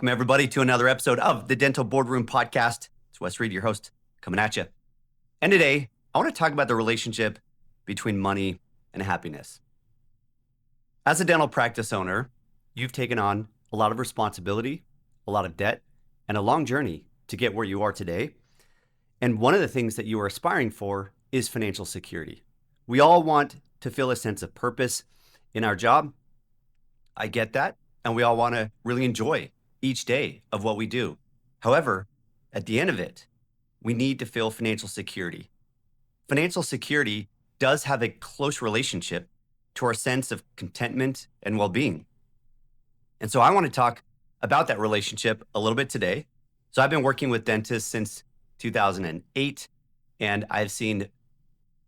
Welcome, everybody, to another episode of the Dental Boardroom Podcast. It's Wes Read, your host, coming at you. And today, I want to talk about the relationship between money and happiness. As a dental practice owner, you've taken on a lot of responsibility, a lot of debt, and a long journey to get where you are today. And one of the things that you are aspiring for is financial security. We all want to feel a sense of purpose in our job. I get that. And we all want to really enjoy each day of what we do. However, at the end of it, we need to feel financial security. Financial security does have a close relationship to our sense of contentment and well-being. And so I want to talk about that relationship a little bit today. So I've been working with dentists since 2008, and I've seen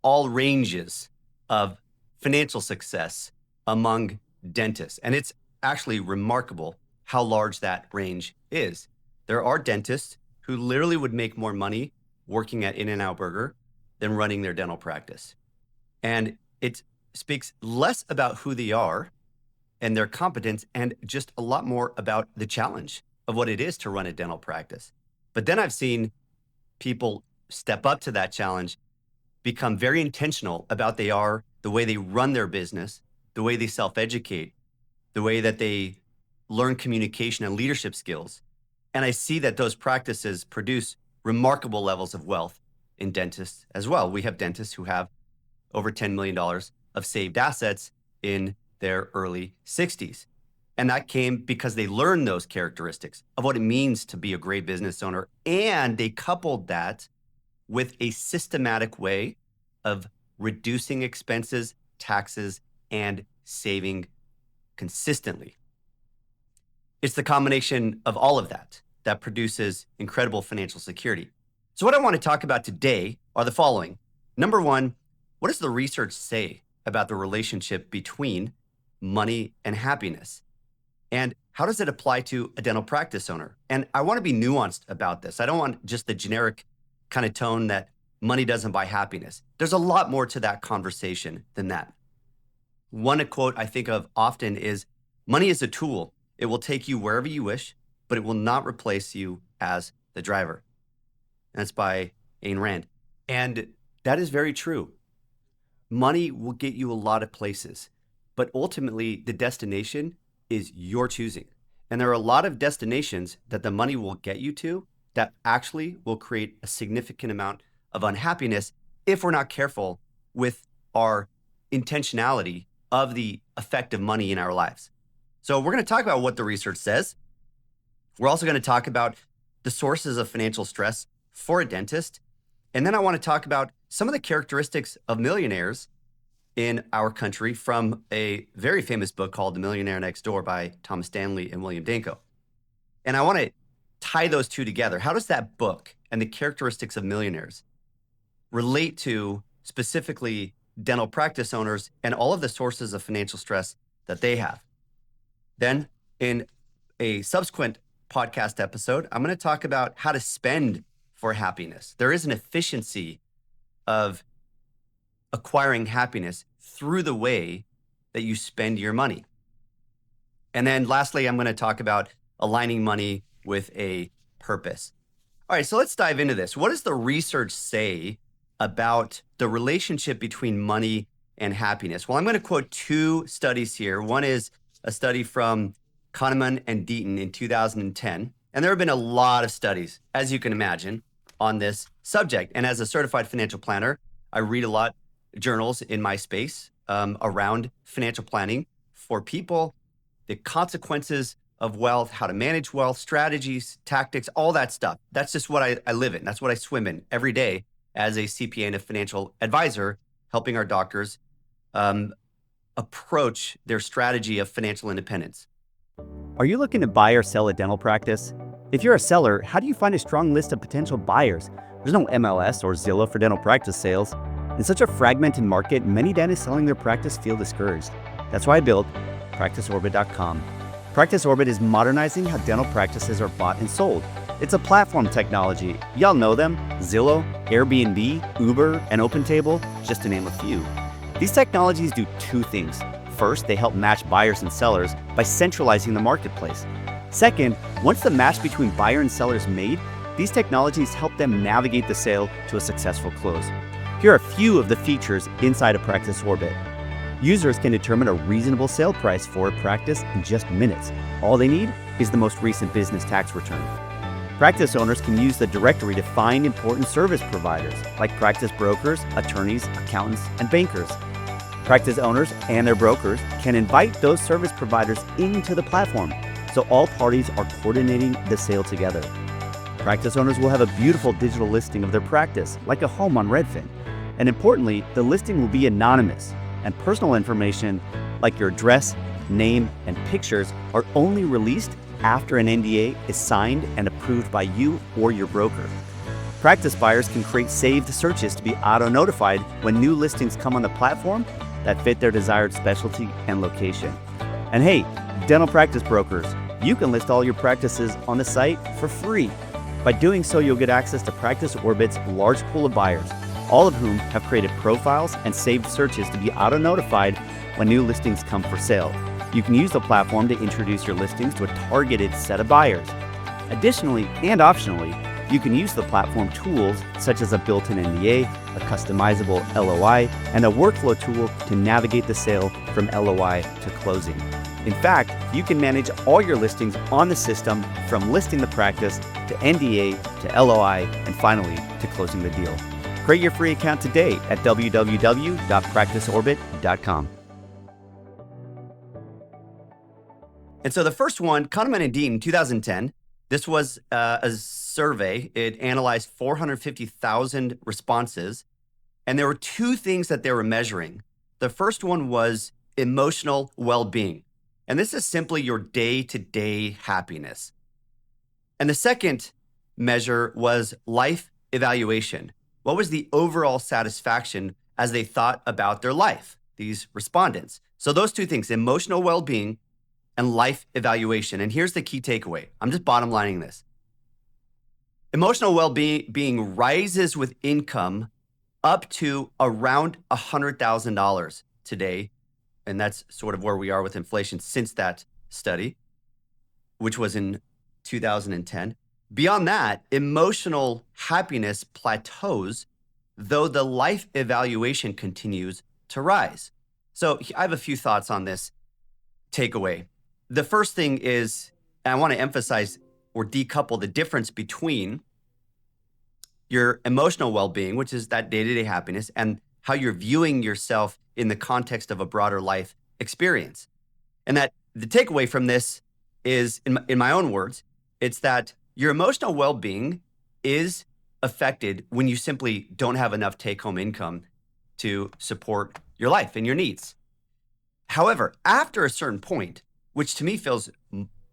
all ranges of financial success among dentists. And it's actually remarkable how large that range is. There are dentists who literally would make more money working at In-N-Out Burger than running their dental practice. And it speaks less about who they are and their competence and just a lot more about the challenge of what it is to run a dental practice. But then I've seen people step up to that challenge, become very intentional about the way they run their business, the way they self-educate, the way that they learn communication and leadership skills. And I see that those practices produce remarkable levels of wealth in dentists as well. We have dentists who have over $10 million of saved assets in their early 60s. And that came because they learned those characteristics of what it means to be a great business owner. And they coupled that with a systematic way of reducing expenses, taxes, and saving consistently. It's the combination of all of that that produces incredible financial security. So what I want to talk about today are the following. Number one, what does the research say about the relationship between money and happiness? And how does it apply to a dental practice owner? And I want to be nuanced about this. I don't want just the generic kind of tone that money doesn't buy happiness. There's a lot more to that conversation than that. One quote I think of often is, money is a tool. It will take you wherever you wish, but it will not replace you as the driver. And that's by Ayn Rand. And that is very true. Money will get you a lot of places, but ultimately the destination is your choosing. And there are a lot of destinations that the money will get you to that actually will create a significant amount of unhappiness if we're not careful with our intentionality of the effect of money in our lives. So we're going to talk about what the research says. We're also going to talk about the sources of financial stress for a dentist. And then I want to talk about some of the characteristics of millionaires in our country from a very famous book called The Millionaire Next Door by Thomas Stanley and William Danko. And I want to tie those two together. How does that book and the characteristics of millionaires relate to specifically dental practice owners and all of the sources of financial stress that they have? Then in a subsequent podcast episode, I'm going to talk about how to spend for happiness. There is an efficiency of acquiring happiness through the way that you spend your money. And then lastly, I'm going to talk about aligning money with a purpose. All right, so let's dive into this. What does the research say about the relationship between money and happiness? Well, I'm going to quote two studies here. One is a study from Kahneman and Deaton in 2010. And there have been a lot of studies, as you can imagine, on this subject. And as a certified financial planner, I read a lot of journals in my space around financial planning for people, the consequences of wealth, how to manage wealth, strategies, tactics, all that stuff. That's just what I live in. That's what I swim in every day as a CPA and a financial advisor, helping our doctors approach their strategy of financial independence. Are you looking to buy or sell a dental practice? If you're a seller, how do you find a strong list of potential buyers? There's no MLS or Zillow for dental practice sales. In such a fragmented market, many dentists selling their practice feel discouraged. That's why I built PracticeOrbit.com. PracticeOrbit is modernizing how dental practices are bought and sold. It's a platform technology. Y'all know them: Zillow, Airbnb, Uber, and OpenTable, just to name a few. These technologies do two things. First, they help match buyers and sellers by centralizing the marketplace. Second, once the match between buyer and seller is made, these technologies help them navigate the sale to a successful close. Here are a few of the features inside a practice orbit. Users can determine a reasonable sale price for a practice in just minutes. All they need is the most recent business tax return. Practice owners can use the directory to find important service providers like practice brokers, attorneys, accountants, and bankers. Practice owners and their brokers can invite those service providers into the platform, so all parties are coordinating the sale together. Practice owners will have a beautiful digital listing of their practice, like a home on Redfin. And importantly, the listing will be anonymous, and personal information like your address, name, and pictures are only released after an NDA is signed and approved by you or your broker. Practice buyers can create saved searches to be auto-notified when new listings come on the platform that fit their desired specialty and location. And hey, dental practice brokers, you can list all your practices on the site for free. By doing so, you'll get access to Practice Orbit's large pool of buyers, all of whom have created profiles and saved searches to be auto-notified when new listings come for sale. You can use the platform to introduce your listings to a targeted set of buyers. Additionally, and optionally, you can use the platform tools such as a built-in NDA, a customizable LOI, and a workflow tool to navigate the sale from LOI to closing. In fact, you can manage all your listings on the system from listing the practice to NDA to LOI and finally to closing the deal. Create your free account today at www.practiceorbit.com. And so the first one, Kahneman and Deaton, 2010, this was a survey. It analyzed 450,000 responses, and there were two things that they were measuring. The first one was emotional well-being, and this is simply your day-to-day happiness. And the second measure was life evaluation. What was the overall satisfaction as they thought about their life, these respondents? So those two things, emotional well-being and life evaluation. And here's the key takeaway. I'm just bottom lining this. Emotional well-being rises with income up to around $100,000 today. And that's sort of where we are with inflation since that study, which was in 2010. Beyond that, emotional happiness plateaus, though the life evaluation continues to rise. So I have a few thoughts on this takeaway. The first thing is, and I want to emphasize or decouple the difference between your emotional well-being, which is that day-to-day happiness, and how you're viewing yourself in the context of a broader life experience. And that the takeaway from this is, in my own words, it's that your emotional well-being is affected when you simply don't have enough take-home income to support your life and your needs. However, after a certain point, which to me feels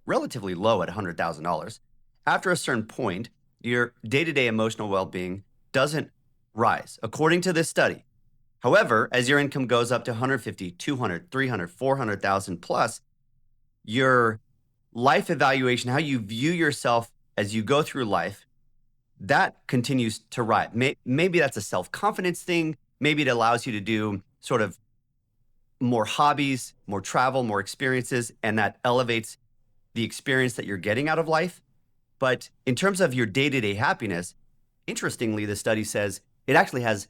relatively low at $100,000, after a certain point, your day-to-day emotional well-being doesn't rise, according to this study. However, as your income goes up to 150, 200, 300, 400,000 plus, your life evaluation, how you view yourself as you go through life, that continues to rise. Maybe that's a self-confidence thing. Maybe it allows you to do sort of more hobbies, more travel, more experiences, and that elevates the experience that you're getting out of life. But in terms of your day-to-day happiness, interestingly, the study says it actually has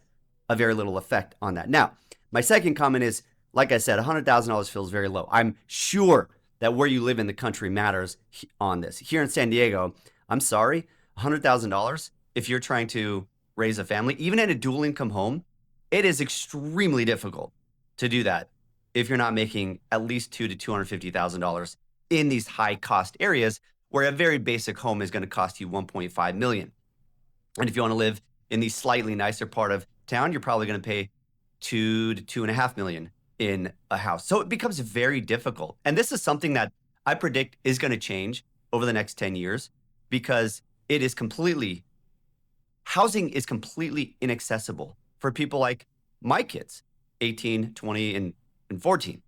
a very little effect on that. Now, my second comment is, like I said, $100,000 feels very low. I'm sure that where you live in the country matters on this. Here in San Diego, I'm sorry, $100,000, if you're trying to raise a family, even in a dual income home, it is extremely difficult to do that if you're not making at least $200,000 to $250,000 in these high cost areas where a very basic home is going to cost you $1.5 million. And if you want to live in the slightly nicer part of town, you're probably going to pay $2 to $2.5 million in a house. So it becomes very difficult. And this is something that I predict is going to change over the next 10 years because housing is completely inaccessible for people like my kids, 18, 20, and 14.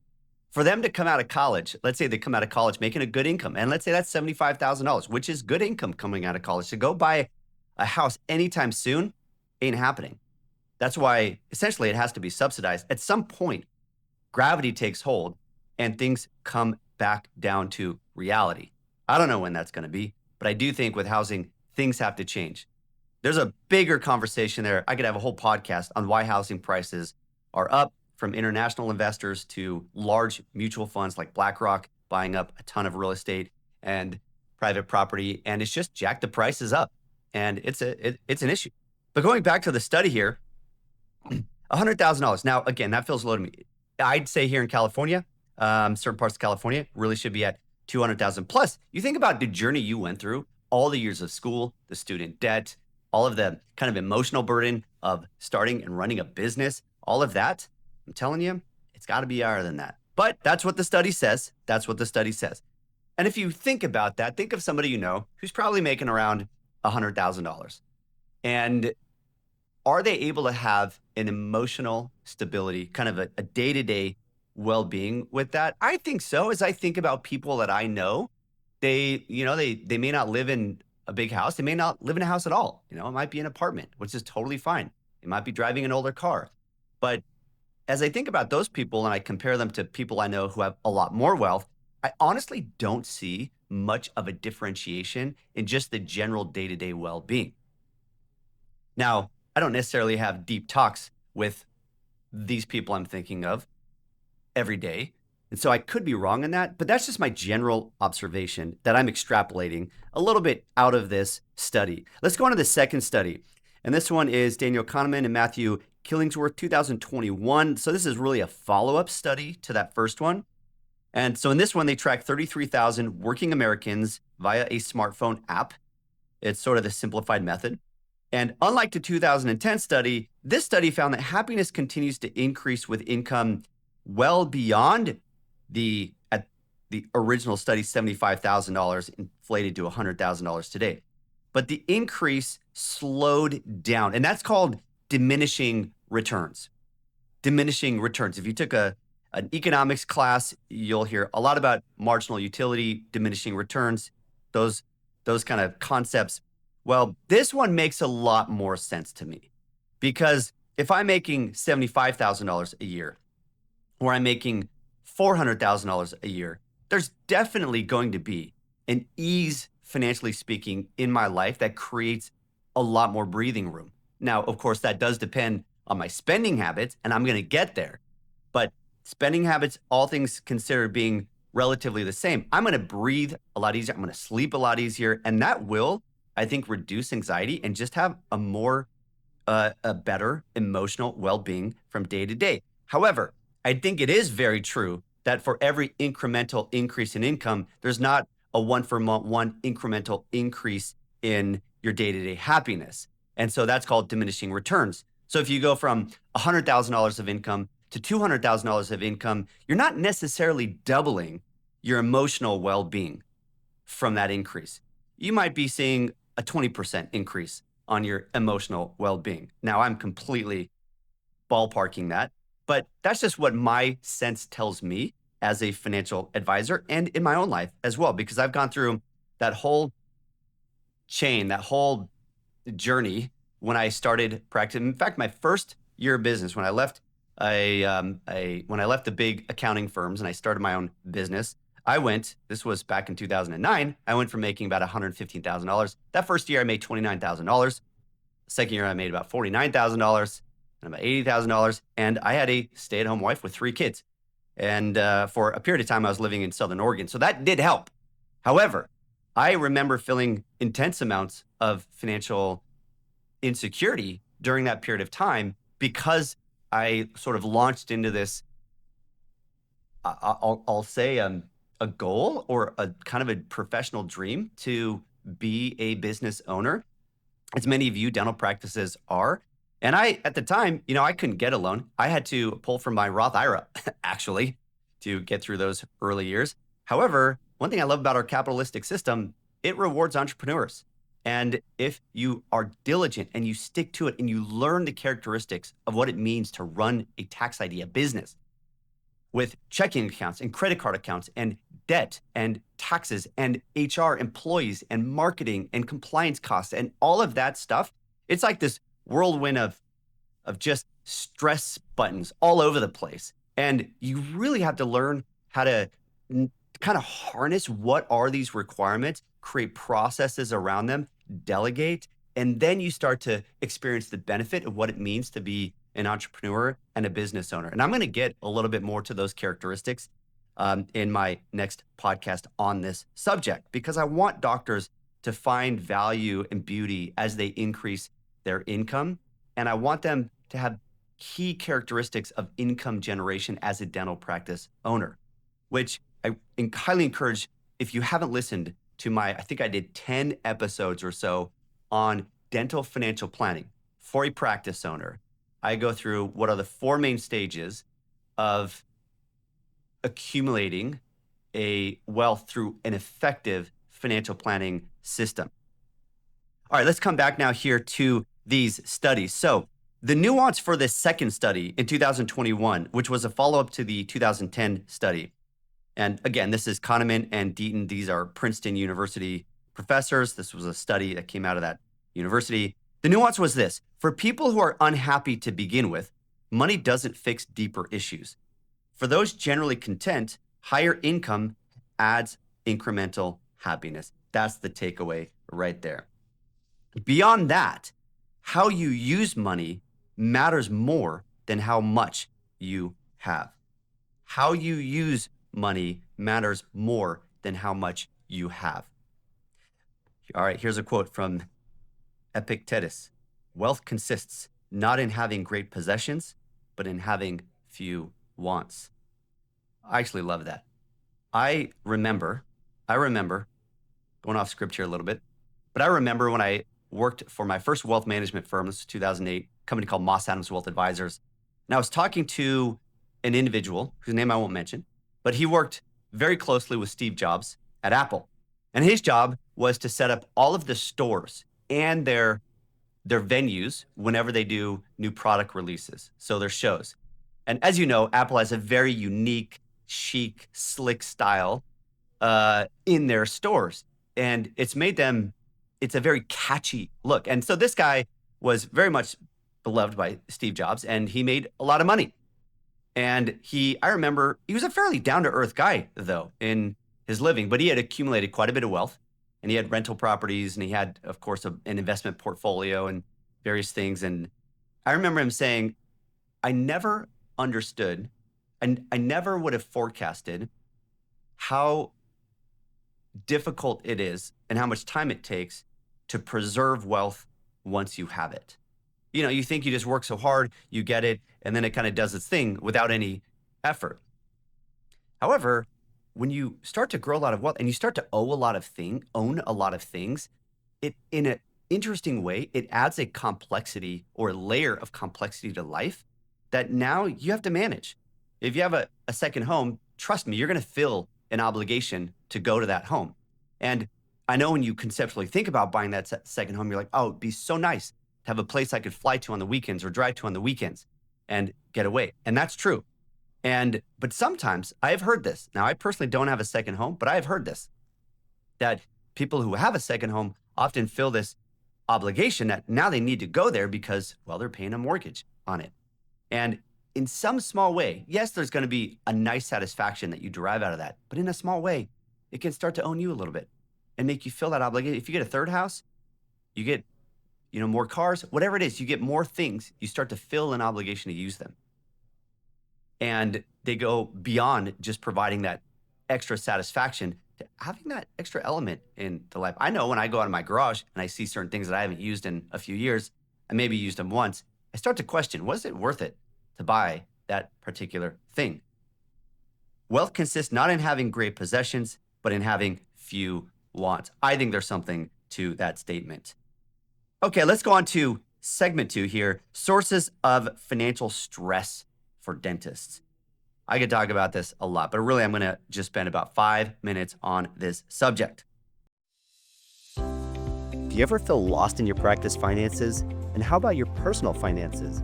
For them to come out of college, let's say they come out of college making a good income, and let's say that's $75,000, which is good income coming out of college, to go buy a house anytime soon ain't happening. That's why essentially it has to be subsidized. At some point, gravity takes hold and things come back down to reality. I don't know when that's going to be, but I do think with housing, things have to change. There's a bigger conversation there. I could have a whole podcast on why housing prices are up, from international investors to large mutual funds like BlackRock buying up a ton of real estate and private property. And it's just jacked the prices up. And it's an issue. But going back to the study here, $100,000. Now, again, that feels low to me. I'd say here in California, certain parts of California really should be at 200,000. Plus, you think about the journey you went through, all the years of school, the student debt, all of the kind of emotional burden of starting and running a business, all of that. I'm telling you, it's got to be higher than that. But that's what the study says. That's what the study says. And if you think about that, think of somebody you know who's probably making around $100,000. And are they able to have an emotional stability, kind of a day-to-day well-being with that? I think so. As I think about people that I know, they may not live in a big house. They may not live in a house at all. It might be an apartment, which is totally fine. They might be driving an older car. But as I think about those people and I compare them to people I know who have a lot more wealth, I honestly don't see much of a differentiation in just the general day-to-day well-being. Now, I don't necessarily have deep talks with these people I'm thinking of every day. And so I could be wrong in that, but that's just my general observation that I'm extrapolating a little bit out of this study. Let's go on to the second study. And this one is Daniel Kahneman and Matthew Killingsworth, 2021. So this is really a follow-up study to that first one. And so in this one, they tracked 33,000 working Americans via a smartphone app. It's sort of the simplified method. And unlike the 2010 study, this study found that happiness continues to increase with income well beyond the original study, $75,000 inflated to $100,000 today. But the increase slowed down, and that's called diminishing returns. Diminishing returns. If you took an economics class, you'll hear a lot about marginal utility, diminishing returns, those kind of concepts. Well, this one makes a lot more sense to me, because if I'm making $75,000 a year, or I'm making $400,000 a year, there's definitely going to be an ease, financially speaking, in my life that creates a lot more breathing room. Now, of course, that does depend on my spending habits, and I'm going to get there. But spending habits, all things considered, being relatively the same, I'm going to breathe a lot easier. I'm going to sleep a lot easier. And that will, I think, reduce anxiety and just have a better emotional well-being from day to day. However, I think it is very true that for every incremental increase in income, there's not a one-for-one incremental increase in your day-to-day happiness. And so that's called diminishing returns. So if you go from $100,000 of income to $200,000 of income, you're not necessarily doubling your emotional well-being from that increase. You might be seeing a 20% increase on your emotional well-being. Now, I'm completely ballparking that, but that's just what my sense tells me as a financial advisor and in my own life as well, because I've gone through that whole chain, that whole journey when I started practicing. In fact, my first year of business, when I left the big accounting firms and I started my own business, this was back in 2009, I went from making about $115,000. That first year I made $29,000. Second year I made about $49,000 and about $80,000. And I had a stay-at-home wife with 3 kids. And for a period of time I was living in Southern Oregon. So that did help. However, I remember feeling intense amounts of financial insecurity during that period of time because I sort of launched into this, I'll say, a goal or a kind of a professional dream to be a business owner, as many of you dental practices are. And at the time, I couldn't get a loan. I had to pull from my Roth IRA, actually, to get through those early years. However, one thing I love about our capitalistic system, it rewards entrepreneurs. And if you are diligent and you stick to it and you learn the characteristics of what it means to run a tax idea business with checking accounts and credit card accounts and debt and taxes and HR employees and marketing and compliance costs and all of that stuff, it's like this whirlwind of just stress buttons all over the place. And you really have to learn how to kind of harness what are these requirements, create processes around them, delegate, and then you start to experience the benefit of what it means to be an entrepreneur and a business owner. And I'm going to get a little bit more to those characteristics in my next podcast on this subject, because I want doctors to find value and beauty as they increase their income. And I want them to have key characteristics of income generation as a dental practice owner, which I highly encourage. If you haven't listened to I think I did 10 episodes or so on dental financial planning for a practice owner. I go through what are the 4 main stages of accumulating a wealth through an effective financial planning system. All right, let's come back now here to these studies. So the nuance for this second study in 2021, which was a follow-up to the 2010 study. And again, this is Kahneman and Deaton. These are Princeton University professors. This was a study that came out of that university. The nuance was this: for people who are unhappy to begin with, money doesn't fix deeper issues. For those generally content, higher income adds incremental happiness. That's the takeaway right there. Beyond that, how you use money matters more than how much you have. How you use money matters more than how much you have. All right, here's a quote from Epictetus. Wealth consists not in having great possessions, but in having few wants. I actually love that. I remember going off script here a little bit, but I remember when I worked for my first wealth management firm, this was 2008, a company called Moss Adams Wealth Advisors. And I was talking to an individual whose name I won't mention, but he worked very closely with Steve Jobs at Apple. And his job was to set up all of the stores and their venues whenever they do new product releases, so their shows. And as you know, Apple has a very unique, chic, slick style in their stores. And it's a very catchy look. And so this guy was very much beloved by Steve Jobs, and he made a lot of money. And I remember he was a fairly down-to-earth guy, though, in his living, but he had accumulated quite a bit of wealth, and he had rental properties, and he had, of course, an investment portfolio and various things. And I remember him saying, I never understood, and I never would have forecasted how difficult it is and how much time it takes to preserve wealth once you have it. You know, you think you just work so hard, you get it, and then it kind of does its thing without any effort. However, when you start to grow a lot of wealth and you start to own a lot of things, it, in an interesting way, it adds a complexity or a layer of complexity to life that now you have to manage. If you have a second home, trust me, you're going to feel an obligation to go to that home. And I know when you conceptually think about buying that second home, you're like, oh, it'd be so nice to have a place I could fly to on the weekends or drive to on the weekends and get away. And that's true. But sometimes I've heard this. Now, I personally don't have a second home, but I've heard this, that people who have a second home often feel this obligation that now they need to go there because, well, they're paying a mortgage on it. And in some small way, yes, there's going to be a nice satisfaction that you derive out of that, but in a small way, it can start to own you a little bit and make you feel that obligation. If you get a third house, you get, more cars, whatever it is, you get more things, you start to feel an obligation to use them. And they go beyond just providing that extra satisfaction to having that extra element in the life. I know when I go out of my garage and I see certain things that I haven't used in a few years, I maybe used them once, I start to question, was it worth it to buy that particular thing? Wealth consists not in having great possessions, but in having few wants. I think there's something to that statement. Okay, let's go on to segment 2 here, sources of financial stress for dentists. I could talk about this a lot, but really I'm going to just spend about 5 minutes on this subject. Do you ever feel lost in your practice finances? And how about your personal finances?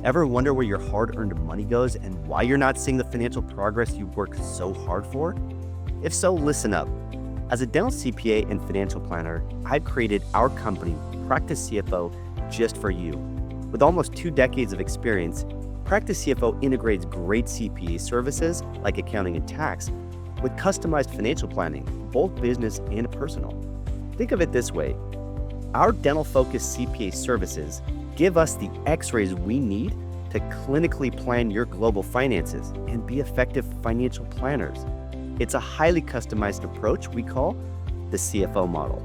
Ever wonder where your hard-earned money goes and why you're not seeing the financial progress you worked so hard for? If so, listen up. As a dental CPA and financial planner, I've created our company, Practice CFO, just for you. With almost 2 decades of experience, Practice CFO integrates great CPA services like accounting and tax with customized financial planning, both business and personal. Think of it this way. Our dental-focused CPA services give us the x-rays we need to clinically plan your global finances and be effective financial planners. It's a highly customized approach we call the CFO model.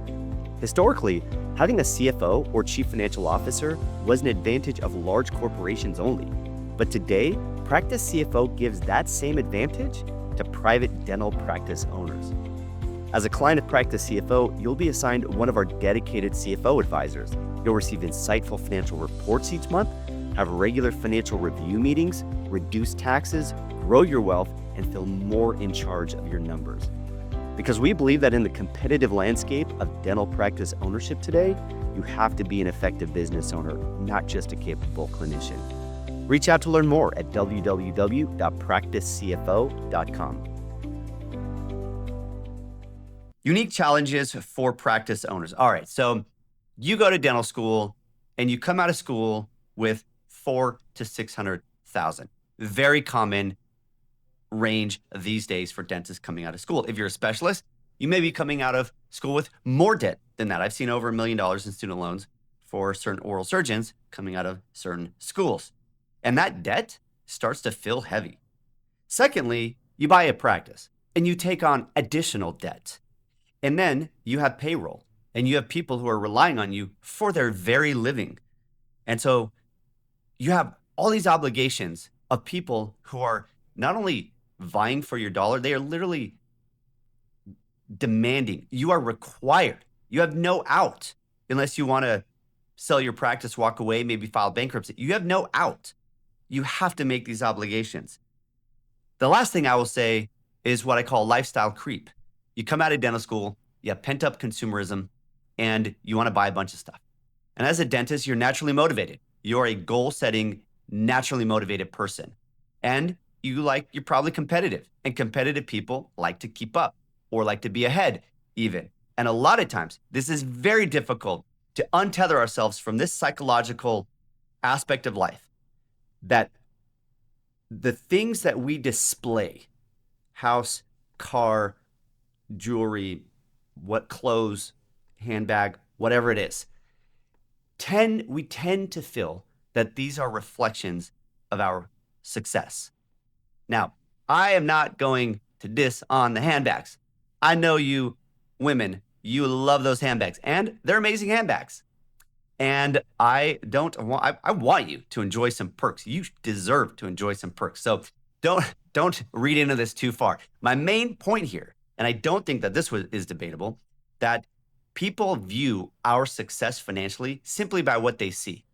Historically, having a CFO or Chief Financial Officer was an advantage of large corporations only. But today, Practice CFO gives that same advantage to private dental practice owners. As a client of Practice CFO, you'll be assigned one of our dedicated CFO advisors. You'll receive insightful financial reports each month, have regular financial review meetings, reduce taxes, grow your wealth, and feel more in charge of your numbers. Because we believe that in the competitive landscape of dental practice ownership today, you have to be an effective business owner, not just a capable clinician. Reach out to learn more at www.practicecfo.com. Unique challenges for practice owners. All right, so you go to dental school and you come out of school with $400,000 to $600,000. Very common range these days for dentists coming out of school. If you're a specialist, you may be coming out of school with more debt than that. I've seen over $1 million in student loans for certain oral surgeons coming out of certain schools. And that debt starts to feel heavy. Secondly, you buy a practice and you take on additional debt. And then you have payroll and you have people who are relying on you for their very living. And so you have all these obligations of people who are not only vying for your dollar, they are literally demanding. You are required. You have no out unless you want to sell your practice, walk away, maybe file bankruptcy. You have no out. You have to make these obligations. The last thing I will say is what I call lifestyle creep. You come out of dental school, you have pent up consumerism, and you want to buy a bunch of stuff. And as a dentist, you're naturally motivated. You're a goal-setting, naturally motivated person. And you're probably competitive. And competitive people like to keep up or like to be ahead even. And a lot of times, this is very difficult to untether ourselves from this psychological aspect of life. That the things that we display, house, car, jewelry, what clothes, handbag, whatever it is, we tend to feel that these are reflections of our success. Now, I am not going to diss on the handbags. I know you women, you love those handbags, and they're amazing handbags. And I want you to enjoy some perks. You deserve to enjoy some perks. So don't read into this too far. My main point here, and I don't think that this is debatable, that people view our success financially simply by what they see.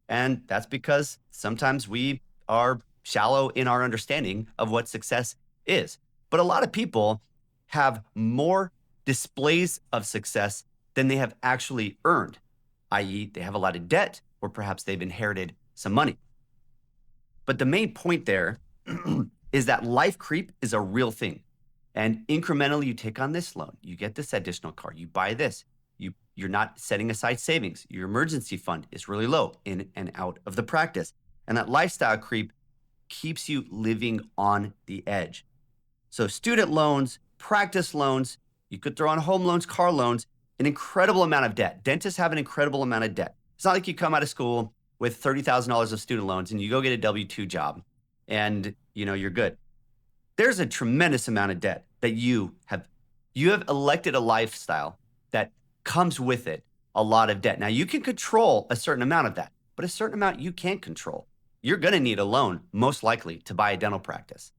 And that's because sometimes we are shallow in our understanding of what success is. But a lot of people have more displays of success than they have actually earned, i.e., they have a lot of debt, or perhaps they've inherited some money. But the main point there is that life creep is a real thing. And incrementally, you take on this loan, you get this additional car, you buy this, you're not setting aside savings. Your emergency fund is really low in and out of the practice. And that lifestyle creep keeps you living on the edge. So student loans, practice loans, you could throw on home loans, car loans, an incredible amount of debt. Dentists have an incredible amount of debt. It's not like you come out of school with $30,000 of student loans and you go get a W-2 job and you're good. There's a tremendous amount of debt that you have elected a lifestyle that comes with it a lot of debt. Now you can control a certain amount of that, but a certain amount you can't control. You're going to need a loan most likely to buy a dental practice.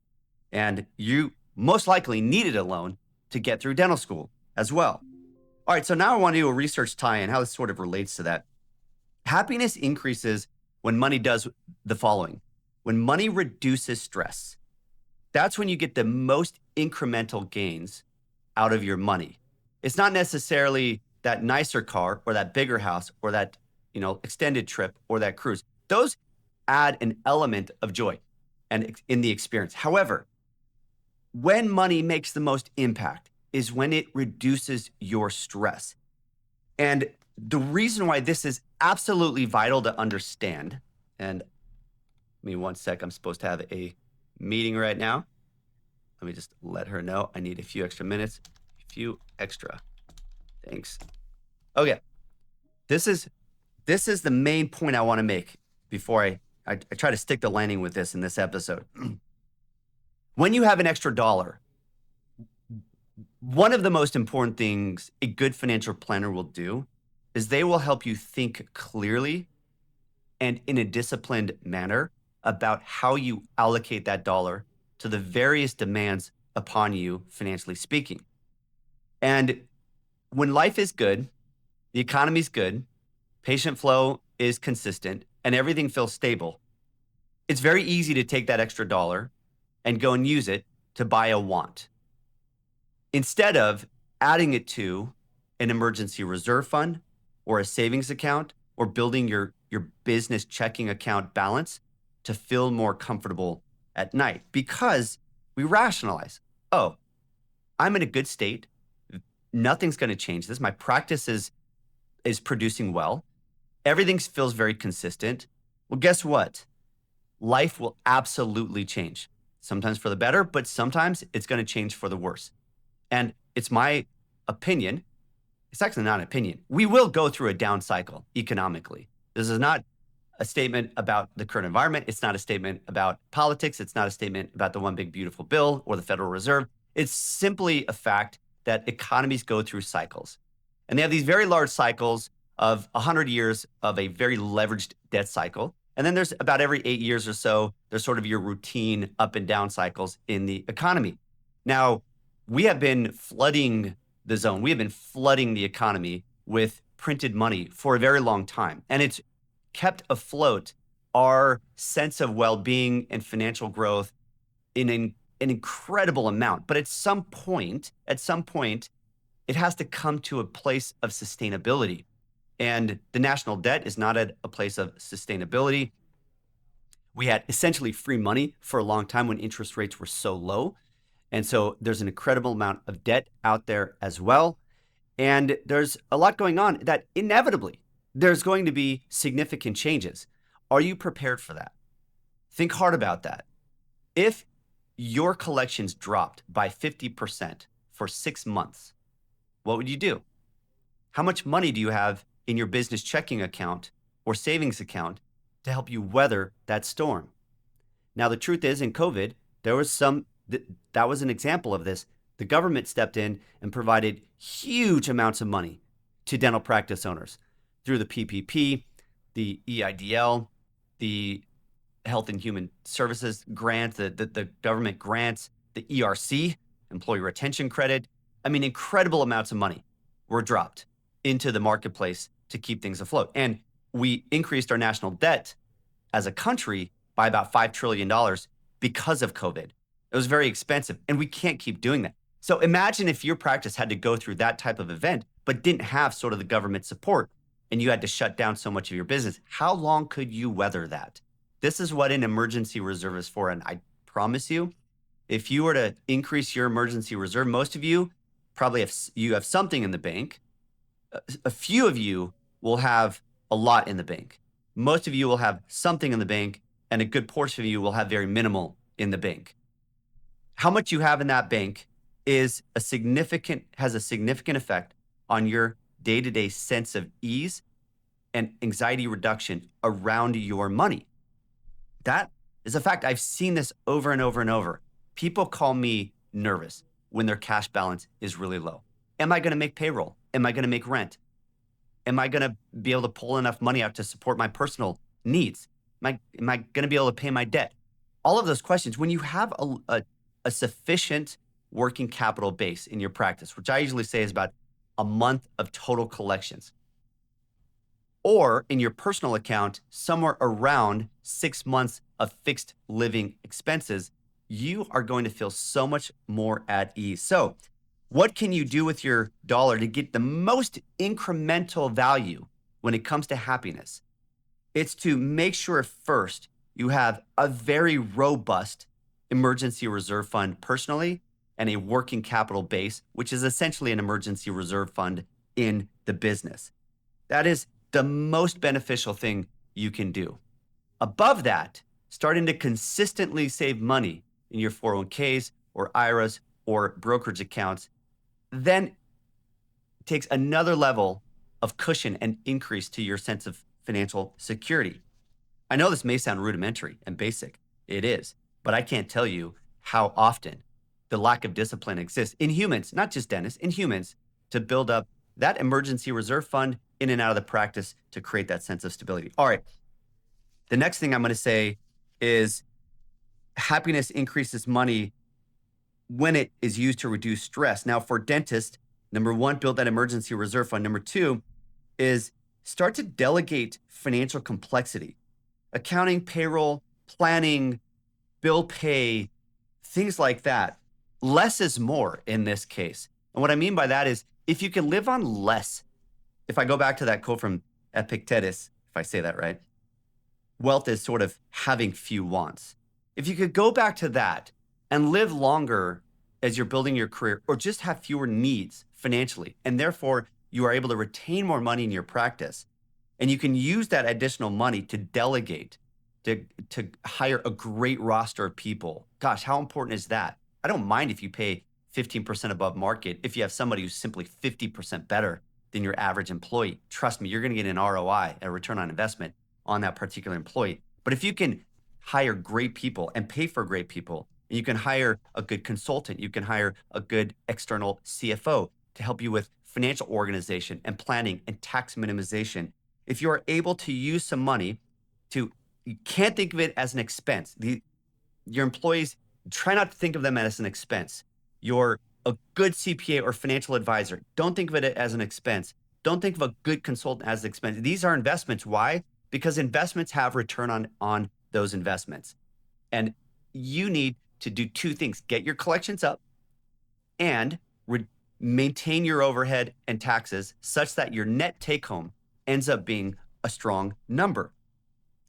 And you most likely needed a loan to get through dental school as well. All right, so now I want to do a research tie-in, how this sort of relates to that. Happiness increases when money does the following. When money reduces stress, that's when you get the most incremental gains out of your money. It's not necessarily that nicer car or that bigger house or that, extended trip or that cruise. Those add an element of joy and in the experience. However, when money makes the most impact is when it reduces your stress. And the reason why this is absolutely vital to understand, and give me one sec, I'm supposed to have a meeting right now. Let me just let her know I need a few extra minutes. A few extra. Thanks. Okay. This is the main point I want to make before I try to stick the landing with this in this episode. When you have an extra dollar, one of the most important things a good financial planner will do is they will help you think clearly and in a disciplined manner about how you allocate that dollar to the various demands upon you, financially speaking. And when life is good, the economy's good, patient flow is consistent, and everything feels stable, it's very easy to take that extra dollar and go and use it to buy a want, instead of adding it to an emergency reserve fund or a savings account or building your business checking account balance to feel more comfortable at night. Because we rationalize, oh, I'm in a good state. Nothing's going to change this. My practice is producing well. Everything feels very consistent. Well, guess what? Life will absolutely change. Sometimes for the better, but sometimes it's going to change for the worse. And it's my opinion. It's actually not an opinion. We will go through a down cycle economically. This is not a statement about the current environment. It's not a statement about politics. It's not a statement about the one big beautiful bill or the Federal Reserve. It's simply a fact that economies go through cycles. And they have these very large cycles of 100 years of a very leveraged debt cycle. And then there's about every 8 years or so, there's sort of your routine up and down cycles in the economy. Now, we have been flooding the zone. We have been flooding the economy with printed money for a very long time. And it's kept afloat our sense of well-being and financial growth in an incredible amount. But at some point, it has to come to a place of sustainability. And the national debt is not at a place of sustainability. We had essentially free money for a long time when interest rates were so low. And so there's an incredible amount of debt out there as well. And there's a lot going on that inevitably there's going to be significant changes. Are you prepared for that? Think hard about that. If your collections dropped by 50% for 6 months, what would you do? How much money do you have in your business checking account or savings account to help you weather that storm? Now, the truth is, in COVID, there was that was an example of this. The government stepped in and provided huge amounts of money to dental practice owners through the PPP, the EIDL, the Health and Human Services grant, the government grants, the ERC, Employee Retention Credit. I mean, incredible amounts of money were dropped into the marketplace to keep things afloat. And we increased our national debt as a country by about $5 trillion because of COVID. It was very expensive, and we can't keep doing that. So imagine if your practice had to go through that type of event, but didn't have sort of the government support, and you had to shut down so much of your business. How long could you weather that? This is what an emergency reserve is for. And I promise you, if you were to increase your emergency reserve, most of you probably have something in the bank. A few of you will have a lot in the bank. Most of you will have something in the bank, and a good portion of you will have very minimal in the bank. How much you have in that bank has a significant effect on your day-to-day sense of ease and anxiety reduction around your money. That is a fact. I've seen this over and over and over. People call me nervous when their cash balance is really low. Am I going to make payroll? Am I going to make rent? Am I going to be able to pull enough money out to support my personal needs? Am I going to be able to pay my debt? All of those questions. When you have a sufficient working capital base in your practice, which I usually say is about a month of total collections, or in your personal account, somewhere around 6 months of fixed living expenses, you are going to feel so much more at ease. So what can you do with your dollar to get the most incremental value when it comes to happiness? It's to make sure first you have a very robust emergency reserve fund personally and a working capital base, which is essentially an emergency reserve fund in the business. That is the most beneficial thing you can do. Above that, starting to consistently save money in your 401ks or IRAs or brokerage accounts, then takes another level of cushion and increase to your sense of financial security. I know this may sound rudimentary and basic. It is, but I can't tell you how often the lack of discipline exists in humans, not just dentists, in humans, to build up that emergency reserve fund in and out of the practice to create that sense of stability. All right. The next thing I'm going to say is happiness increases money when it is used to reduce stress. Now, for dentists, number one, build that emergency reserve fund. Number two is start to delegate financial complexity, accounting, payroll, planning, bill pay, things like that. Less is more in this case. And what I mean by that is if you can live on less, if I go back to that quote from Epictetus, if I say that right, wealth is sort of having few wants. If you could go back to that and live longer as you're building your career, or just have fewer needs financially, and therefore you are able to retain more money in your practice, and you can use that additional money to delegate, to hire a great roster of people. Gosh, how important is that? I don't mind if you pay 15% above market if you have somebody who's simply 50% better than your average employee. Trust me, you're going to get an ROI, a return on investment, on that particular employee. But if you can hire great people and pay for great people, and you can hire a good consultant, you can hire a good external CFO to help you with financial organization and planning and tax minimization. If you are able to use some money you can't think of it as an expense. Your employees, try not to think of them as an expense. You're a good CPA or financial advisor. Don't think of it as an expense. Don't think of a good consultant as an expense. These are investments. Why? Because investments have return on those investments. And you need to do two things: get your collections up and maintain your overhead and taxes such that your net take home ends up being a strong number.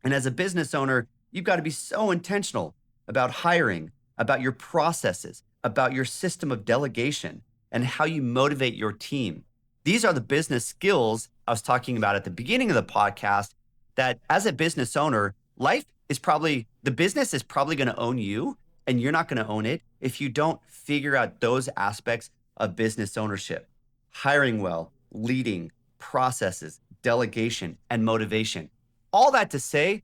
And as a business owner, you've got to be so intentional about hiring, about your processes, about your system of delegation, and how you motivate your team. These are the business skills I was talking about at the beginning of the podcast, that as a business owner, the business is probably going to own you, and you're not going to own it if you don't figure out those aspects of business ownership: hiring well, leading, processes, delegation, and motivation. All that to say,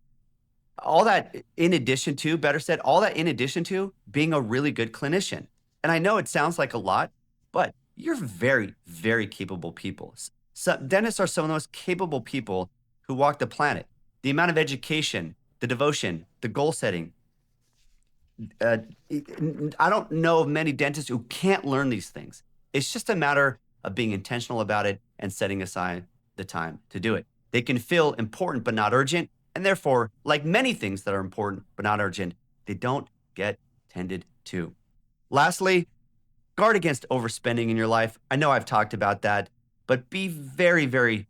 all that in addition to being a really good clinician. And I know it sounds like a lot, but you're very, very capable people. So dentists are some of the most capable people who walk the planet. The amount of education, the devotion, the goal setting. I don't know of many dentists who can't learn these things. It's just a matter of being intentional about it and setting aside the time to do it. They can feel important but not urgent, and therefore, like many things that are important but not urgent, they don't get tended to. Lastly, guard against overspending in your life. I know I've talked about that, but be very, very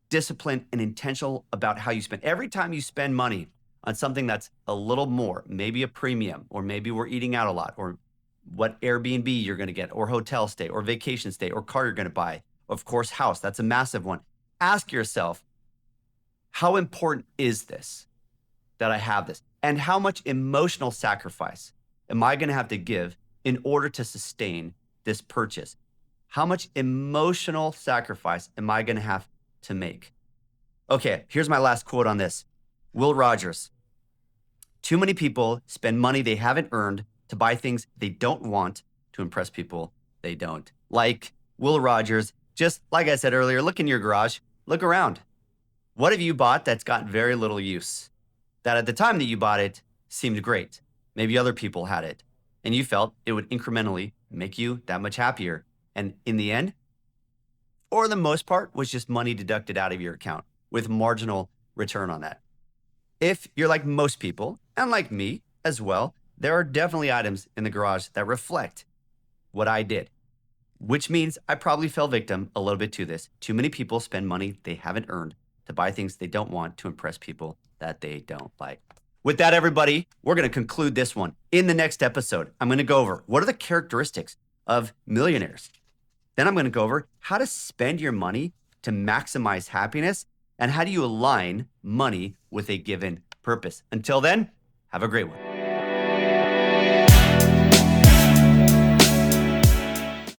disciplined and intentional about how you spend. Every time you spend money on something that's a little more, maybe a premium, or maybe we're eating out a lot, or what Airbnb you're going to get, or hotel stay, or vacation stay, or car you're going to buy, of course, house, that's a massive one. Ask yourself, how important is this that I have this? And how much emotional sacrifice am I going to have to give in order to sustain this purchase? How much emotional sacrifice am I going to have to make? Okay, here's my last quote on this. Will Rogers: too many people spend money they haven't earned to buy things they don't want to impress people they don't like. Will Rogers, just like I said earlier, look in your garage, look around. What have you bought that's got very little use? That at the time that you bought it seemed great. Maybe other people had it, and you felt it would incrementally make you that much happier. And in the end, for the most part, was just money deducted out of your account with marginal return on that. If you're like most people, and like me as well, there are definitely items in the garage that reflect what I did, which means I probably fell victim a little bit to this. Too many people spend money they haven't earned to buy things they don't want to impress people that they don't like. With that, everybody, we're going to conclude this one. In the next episode, I'm going to go over what are the characteristics of millionaires. Then I'm going to go over how to spend your money to maximize happiness, and how do you align money with a given purpose. Until then, have a great one.